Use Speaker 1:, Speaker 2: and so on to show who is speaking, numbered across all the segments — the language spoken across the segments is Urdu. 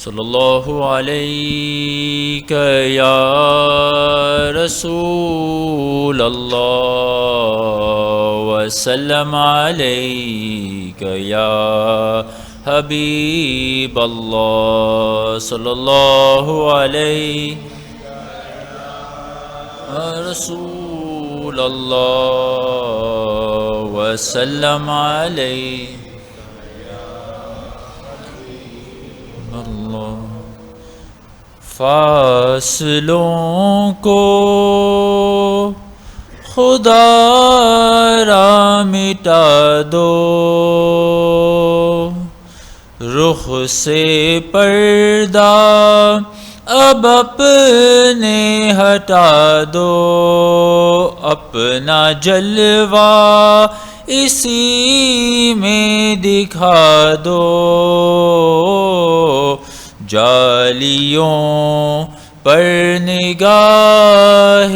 Speaker 1: صلی اللہ علیک یا رسول اللہ وسلم علیک یا حبیب اللہ صلی اللہ علیہ رسول اللہ وسلم علیہ اللہ۔ فاصلوں کو خدا را مٹا دو، رخ سے پردہ اب اپنے ہٹا دو، اپنا جلوہ اسی میں دکھا دو، جالیوں پر نگاہ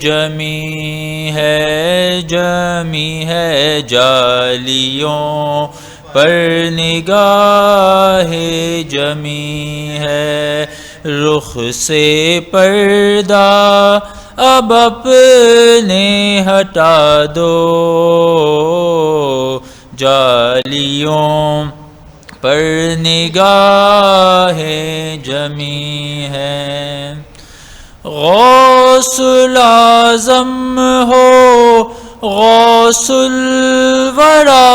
Speaker 1: جمی ہے جالیوں پر نگاہ جمی ہے، رخ سے پردہ اب اپنے ہٹا دو، جالیوں پر نگاہ جمی ہے۔ غوث الاعظم ہو، غوث الورا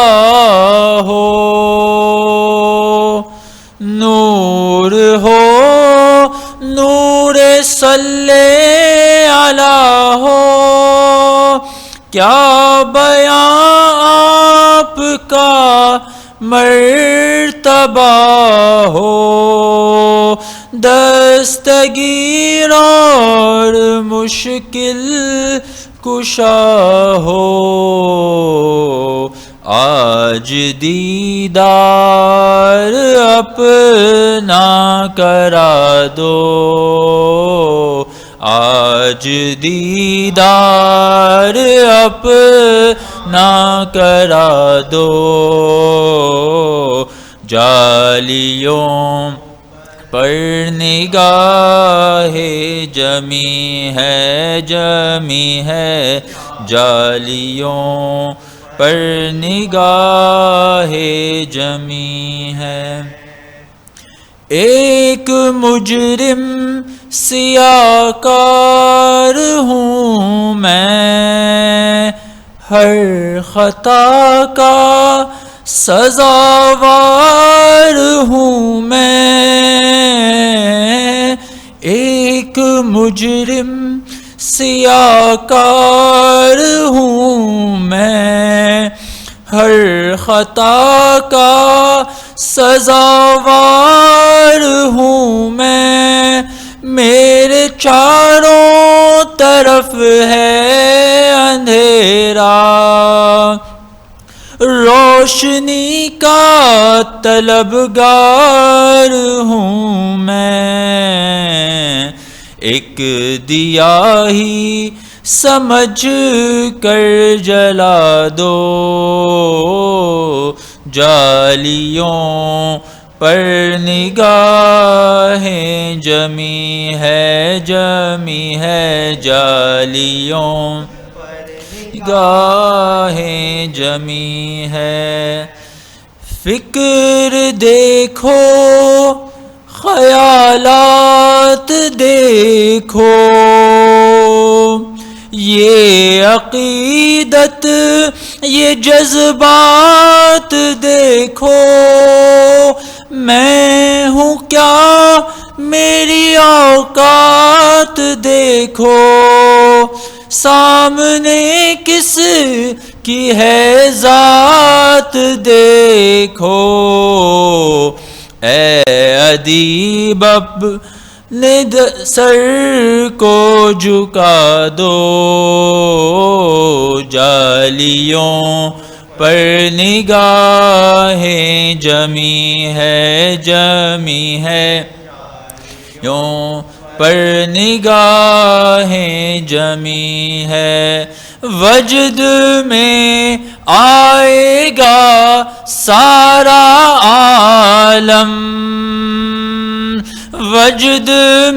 Speaker 1: ہو، نور ہو، نور صلی علیہ ہو، کیا بیاں آپ کا مرتبہ ہو، دستگیر اور مشکل کشا ہو، آج دیدار اپنا کرا دو، آج دیدار اپنا کرا دو، جالیوں پر نگاہ جمی ہے جالیوں پر نگاہ جمی ہے۔ ایک مجرم سیاکار ہوں میں، ہر خطا کا سزاوار ہوں میں، ایک مجرم سیاکار ہوں میں، ہر خطا کا سزاوار ہوں میں، میرے چاروں طرف ہے اندھیرا، روشنی کا طلبگار ہوں میں، ایک دیا ہی سمجھ کر جلا دو، جالیوں پر نگاہیں جمی ہے جالیوں نگاہیں جمی ہے۔ فکر دیکھو، خیالات دیکھو، یہ عقیدت یہ جذبات دیکھو، میں ہوں کیا میری اوقات دیکھو، سامنے کس کی ہے ذات دیکھو، اے ادیب اپنے سر کو جھکا دو، جالیوں پر نگاہیں جمی ہے یوں پر نگاہیں جمی ہے، وجد میں آئے گا سارا عالم، وجد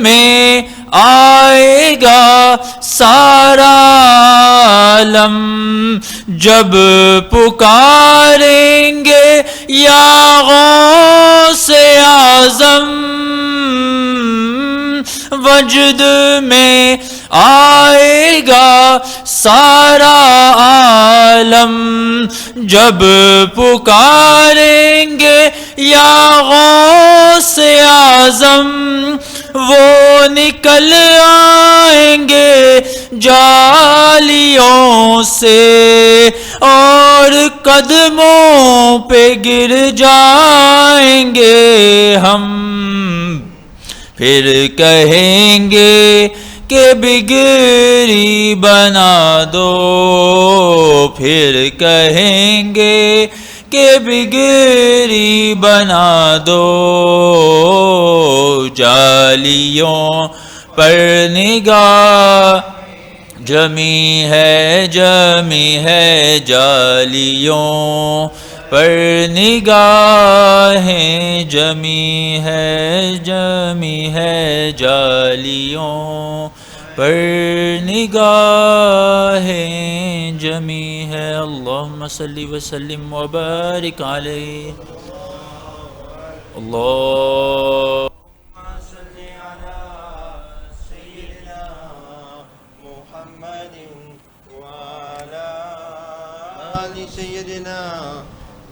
Speaker 1: میں آئے گا سارا عالم، جب پکاریں گے یا غوث اعظم، وجد میں آئے گا سارا عالم، جب پکاریں گے یا غوث اعظم، وہ نکل آئیں گے جالیوں سے اور قدموں پہ گر جائیں گے ہم، پھر کہیں گے کہ بگڑی بنا دو، پھر کہیں گے کہ بگڑی بنا دو، جالیوں پر نگاہ جمی ہے، جمی ہے جالیوں پر نگاہیں جمی ہے، جمی ہے جالیوں پر نگاہیں جمی ہے۔ اللہم صلی وسلم وبارک علیہ۔ اللہ
Speaker 2: سيدنا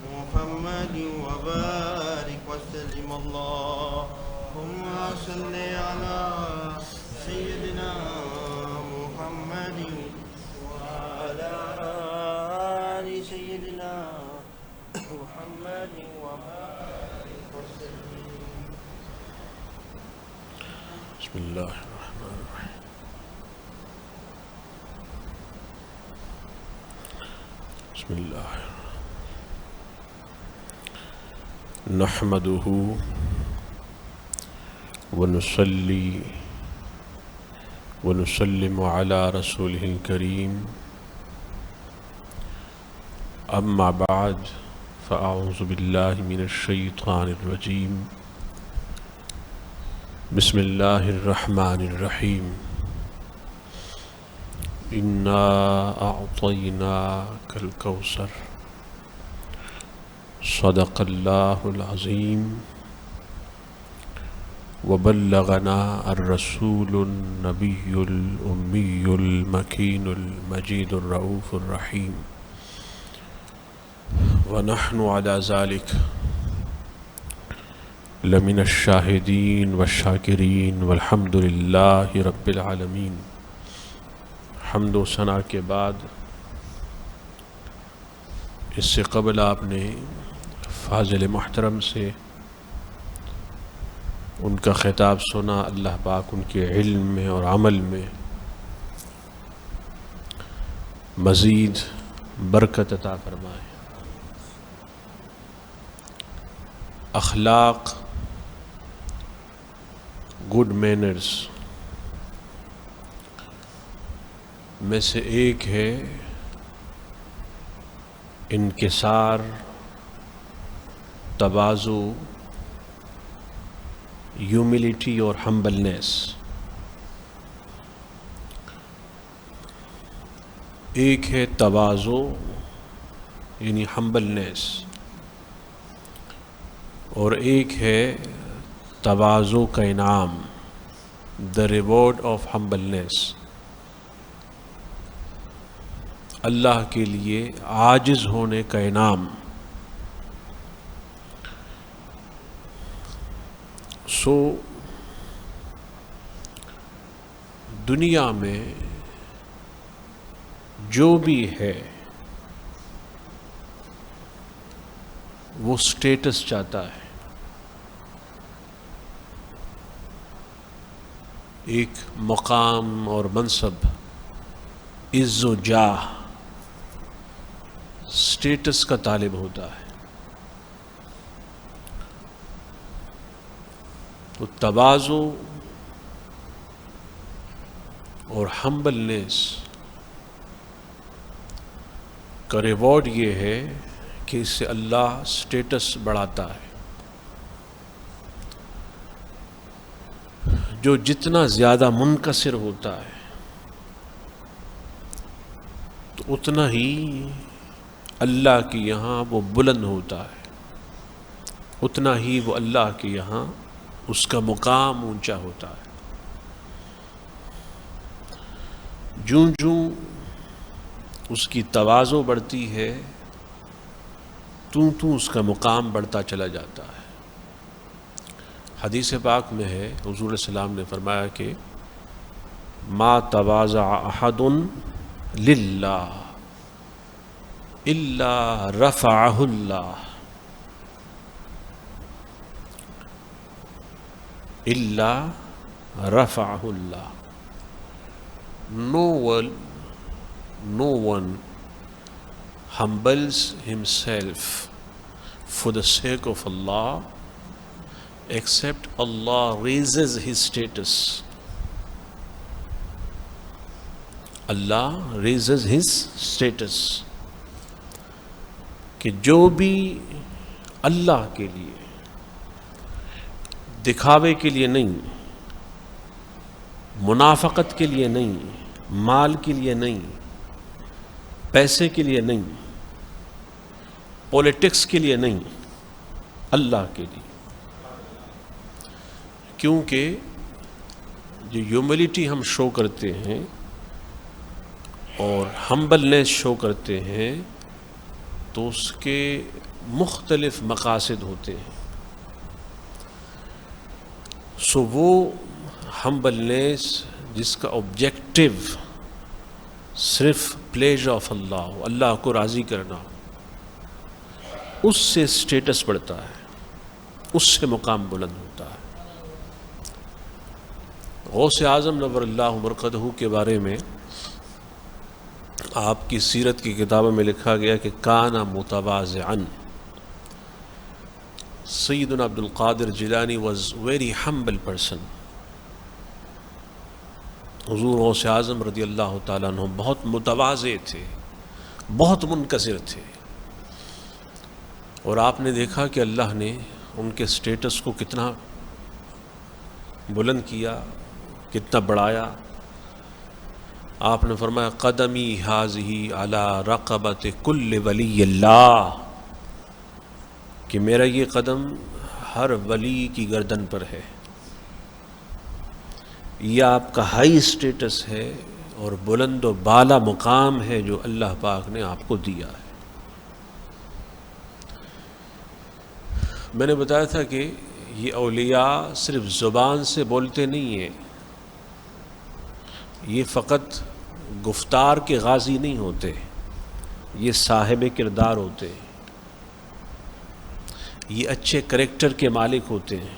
Speaker 2: محمد وبارك وسلم اللهم صل على سيدنا محمد وعلى آل سيدنا محمد وبارك وسلم۔ بسم الله الرحمن الرحيم۔ بسم الله نحمده ونصلي ونسلم على رسوله الكريم، أما بعد، فأعوذ بالله من الشيطان الرجيم، بسم الله الرحمن الرحيم، إنا أعطيناك الكوثر، صدق الله العظيم، وبلغنا الرسول النبي الأمي المكين المجيد الرؤوف الرحيم، ونحن على ذلك لمن الشاهدين والشاكرين، والحمد لله رب العالمين۔ حمد و ثنا کے بعد، اس سے قبل آپ نے فاضل محترم سے ان کا خطاب سنا۔ اللہ پاک ان کے علم میں اور عمل میں مزید برکت عطا فرمائے۔ اخلاق، گڈ مینرز میں سے ایک ہے انکسار، تواضع، ہیوملٹی اور ہمبلنیس۔ ایک ہے تواضع یعنی ہمبلنیس، اور ایک ہے تواضع کا انعام، the reward of humbleness۔ اللہ کے لیے عاجز ہونے کا انعام۔ دنیا میں جو بھی ہے وہ سٹیٹس چاہتا ہے، ایک مقام اور منصب، عز و جاہ، سٹیٹس کا طالب ہوتا ہے۔ تو تواضع اور ہمبلنیس کا ریوارڈ یہ ہے کہ اس سے اللہ سٹیٹس بڑھاتا ہے. جو جتنا زیادہ منکسر ہوتا ہے تو اتنا ہی اللہ کے یہاں وہ بلند ہوتا ہے، اتنا ہی وہ اللہ کے یہاں اس کا مقام اونچا ہوتا ہے. جوں جوں اس کی تواضع بڑھتی ہے توں اس کا مقام بڑھتا چلا جاتا ہے. حدیث پاک میں ہے، حضور علیہ السلام نے فرمایا کہ ما تواضع احد للہ الا رفعہ اللہ، الا رفعہ اللہ. No one humbles himself for the sake of Allah except Allah raises his status. Allah raises his status. کہ جو بھی اللہ کے لیے دکھاوے کے لیے نہیں، منافقت کے لیے نہیں، مال کے لیے نہیں، پیسے کے لیے نہیں، پولیٹکس کے لیے نہیں، اللہ کے لیے. کیونکہ جو ہیوملٹی ہم شو کرتے ہیں اور ہمبلنس شو کرتے ہیں تو اس کے مختلف مقاصد ہوتے ہیں. سو وہ ہمبلنس جس کا آبجیکٹو صرف پلیزر آف اللہ ہو، اللہ کو راضی کرنا، اس سے سٹیٹس بڑھتا ہے، اس سے مقام بلند ہوتا ہے. غوث اعظم نور اللہ مرقدہ کے بارے میں آپ کی سیرت کی کتابوں میں لکھا گیا کہ کان متواضعا. سیدنا Abdul Qadir Jilani was very humble person. حضور غوث اعظم رضی اللہ تعالیٰ عنہ بہت متواضع تھے، بہت منکسر تھے، اور آپ نے دیکھا کہ اللہ نے ان کے سٹیٹس کو کتنا بلند کیا، کتنا بڑھایا. آپ نے فرمایا قدمی ہاذہی علی رقبۃ کل ولی اللہ، کہ میرا یہ قدم ہر ولی کی گردن پر ہے. یہ آپ کا ہائی سٹیٹس ہے اور بلند و بالا مقام ہے جو اللہ پاک نے آپ کو دیا ہے. میں نے بتایا تھا کہ یہ اولیاء صرف زبان سے بولتے نہیں ہیں، یہ فقط گفتار کے غازی نہیں ہوتے، یہ صاحب کردار ہوتے ہیں، یہ اچھے کریکٹر کے مالک ہوتے ہیں.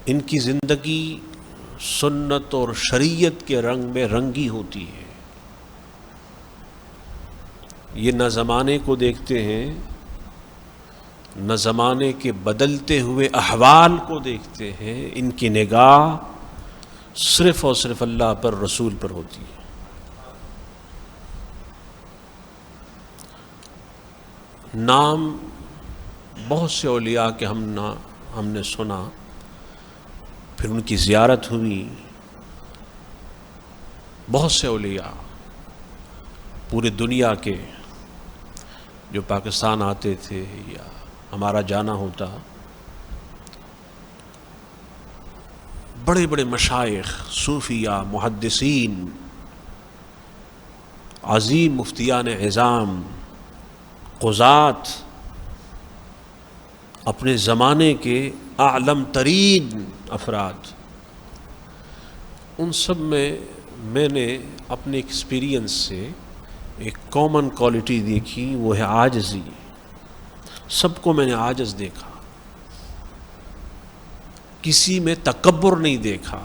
Speaker 2: ان کی زندگی سنت اور شریعت کے رنگ میں رنگی ہوتی ہے. یہ نہ زمانے کو دیکھتے ہیں، نہ زمانے کے بدلتے ہوئے احوال کو دیکھتے ہیں. ان کی نگاہ صرف اور صرف اللہ پر، رسول پر ہوتی ہے. نام بہت سے اولیاء کے ہم نے سنا، پھر ان کی زیارت ہوئی. بہت سے اولیاء پوری دنیا کے جو پاکستان آتے تھے یا ہمارا جانا ہوتا، بڑے بڑے مشائخ، صوفیاء، محدثین، عظیم مفتیان عظام، قضات، اپنے زمانے کے اعلم ترین افراد، ان سب میں نے اپنے ایکسپیرینس سے ایک کامن کوالٹی دیکھی، وہ ہے عاجزی. سب کو میں نے عاجز دیکھا، کسی میں تکبر نہیں دیکھا،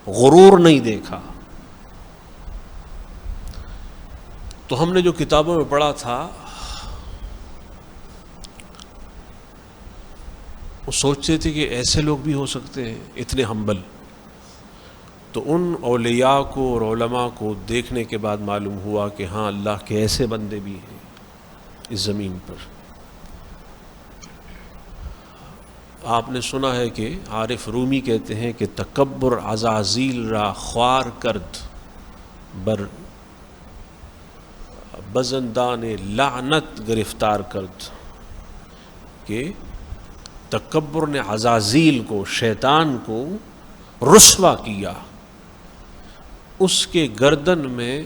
Speaker 2: غرور نہیں دیکھا. تو ہم نے جو کتابوں میں پڑھا تھا وہ سوچتے تھے کہ ایسے لوگ بھی ہو سکتے ہیں اتنے ہمبل. تو ان اولیاء کو اور علماء کو دیکھنے کے بعد معلوم ہوا کہ ہاں اللہ کے ایسے بندے بھی ہیں اس زمین پر۔ آپ نے سنا ہے کہ عارف رومی کہتے ہیں کہ تکبر عزازیل را خوار کرد بر بزندان لعنت گرفتار کرد، کہ تکبر نے عزازیل کو، شیطان کو رسوا کیا، اس کے گردن میں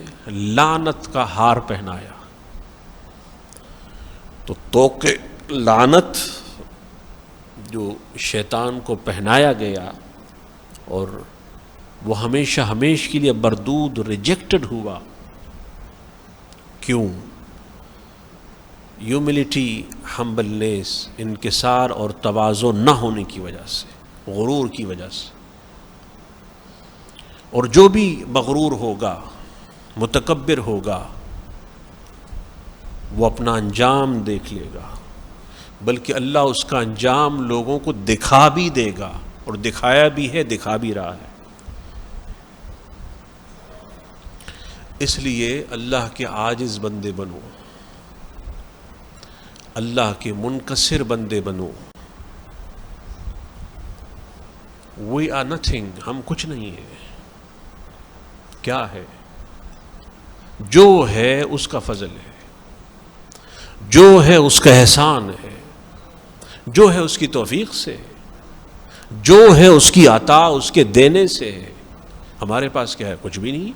Speaker 2: لعنت کا ہار پہنایا۔ تو توق لعنت جو شیطان کو پہنایا گیا اور وہ ہمیشہ ہمیش کے لیے بردود، ریجیکٹڈ ہوا، کیوں؟ ہیوملٹی، ہمبلنیس، انکسار اور تواضع نہ ہونے کی وجہ سے، غرور کی وجہ سے۔ اور جو بھی مغرور ہوگا، متکبر ہوگا، وہ اپنا انجام دیکھ لے گا، بلکہ اللہ اس کا انجام لوگوں کو دکھا بھی دے گا، اور دکھایا بھی ہے، دکھا بھی رہا ہے۔ اس لیے اللہ کے عاجز بندے بنو، اللہ کے منکسر بندے بنو۔ We are nothing، ہم کچھ نہیں ہیں۔ کیا ہے؟ جو ہے اس کا فضل ہے، جو ہے اس کا احسان ہے، جو ہے اس کی توفیق سے، جو ہے اس کی عطا، اس کے دینے سے ہے۔ ہمارے پاس کیا ہے؟ کچھ بھی نہیں۔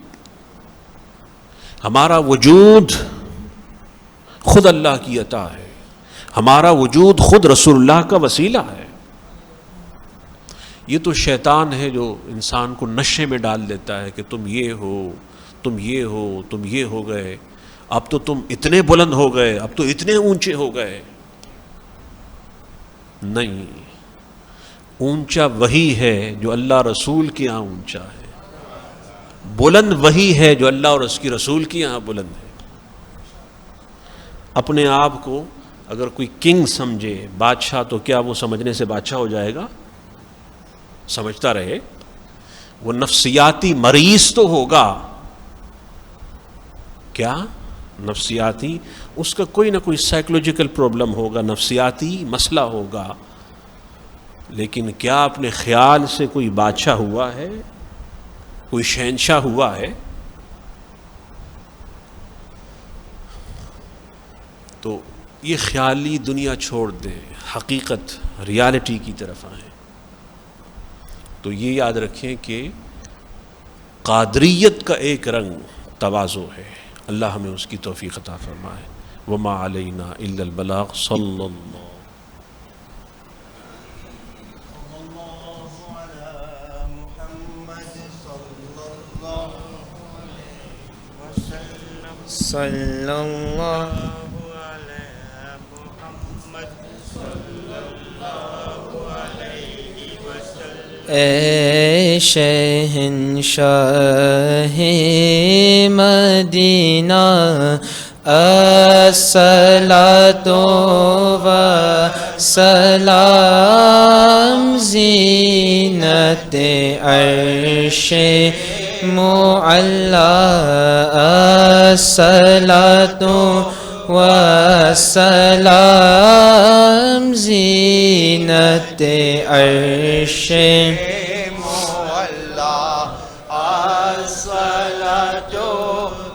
Speaker 2: ہمارا وجود خود اللہ کی عطا ہے، ہمارا وجود خود رسول اللہ کا وسیلہ ہے۔ یہ تو شیطان ہے جو انسان کو نشے میں ڈال دیتا ہے کہ تم یہ ہو، تم یہ ہو، تم یہ ہو گئے، اب تو تم اتنے بلند ہو گئے، اب تو اتنے اونچے ہو گئے۔ نہیں، اونچا وہی ہے جو اللہ رسول کے یہاں اونچا ہے، بلند وہی ہے جو اللہ اور اس کی رسول کے یہاں بلند ہے۔ اپنے آپ کو اگر کوئی کنگ سمجھے، بادشاہ، تو کیا وہ سمجھنے سے بادشاہ ہو جائے گا؟ سمجھتا رہے، وہ نفسیاتی مریض تو ہوگا۔ کیا؟ نفسیاتی، اس کا کوئی نہ کوئی سائیکولوجیکل پرابلم ہوگا، نفسیاتی مسئلہ ہوگا، لیکن کیا اپنے خیال سے کوئی بادشاہ ہوا ہے؟ کوئی شہنشاہ ہوا ہے؟ تو یہ خیالی دنیا چھوڑ دیں، حقیقت، ریالٹی کی طرف آئیں۔ تو یہ یاد رکھیں کہ قادریت کا ایک رنگ تواضع ہے۔ اللہ ہمیں اس کی توفیق عطا فرمائے۔ وما علینا الا البلاغ۔ صلی اللہ
Speaker 3: صلی اللہ اے شہنشاہ مدینہ، الصلاۃ والسلام، زینت عرش معلی، الصلاۃ والسلام، زینت عرش معلی، الصلاۃ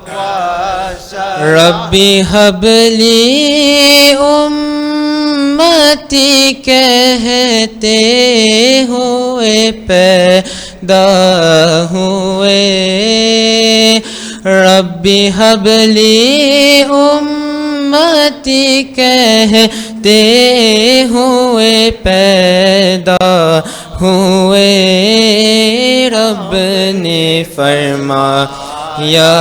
Speaker 3: والسلام۔ ربی حب لی امتی کہتے ہوئے پیدا ہوئے، ربی حب لی امتی کہتے ہوئے پیدا ہوئے، رب نے فرمایا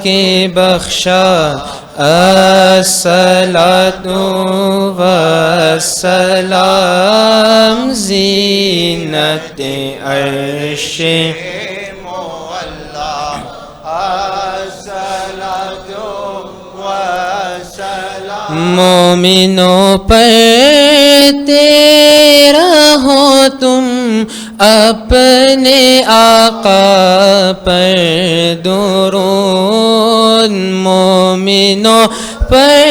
Speaker 3: کہ بخشا، الصلاۃ والسلام، زینت عرش مومنوں پر تیرا ہو تم اپنے آقا پر درود مومنوں پر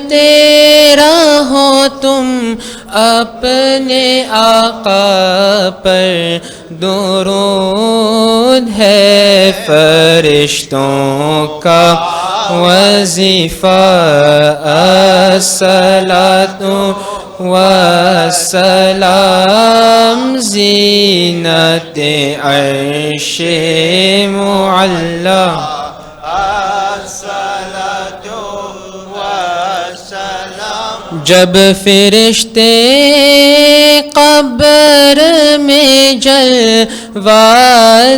Speaker 3: تیرا ہو تم اپنے آقا پر درود ہے فرشتوں کا وظیفہ الصلاۃ والسلام زینت عرش معلی جب فرشتے قبر میں جلوہ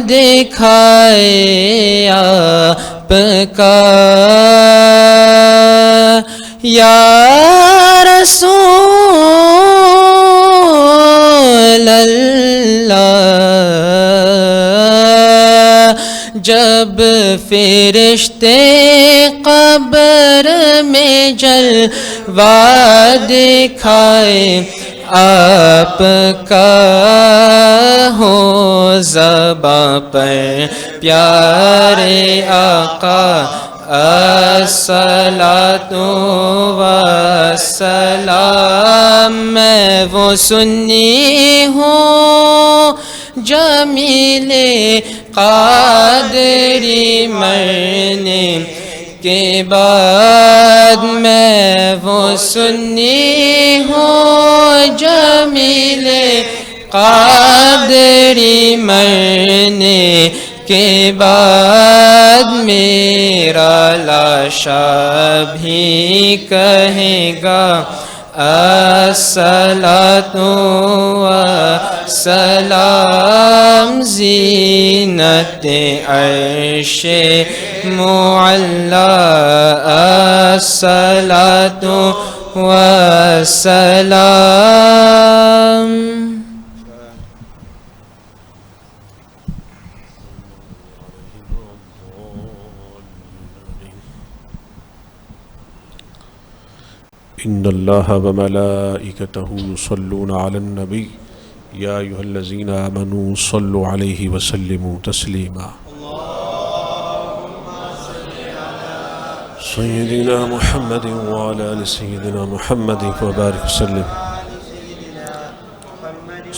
Speaker 3: دکھائے آپ کا یا رسول اللہ جب فرشتے قبر میں جلوہ دکھائے آپ کا ہو زباں پر پیارے آقا الصلاۃ والسلام میں وہ سنی ہوں جمیل قادری مرنے کے بعد میں وہ سنی ہوں جمیل قادری مرنے کے بعد میرا لاشا بھی کہے گا الصلاۃ والسلام زینت عرش معلی الصلاۃ والسلام
Speaker 2: ان اللہ وملائکتہ یصلون علی النبی یا ایھا الذین آمنوا صلوا علیہ وسلموا تسلیما سیدنا محمد وعلی آل سیدنا محمد وبارک وسلم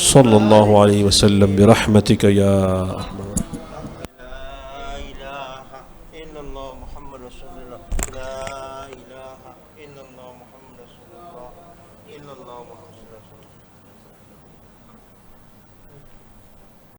Speaker 2: صلی اللہ علیہ وسلم برحمتک یا ارحم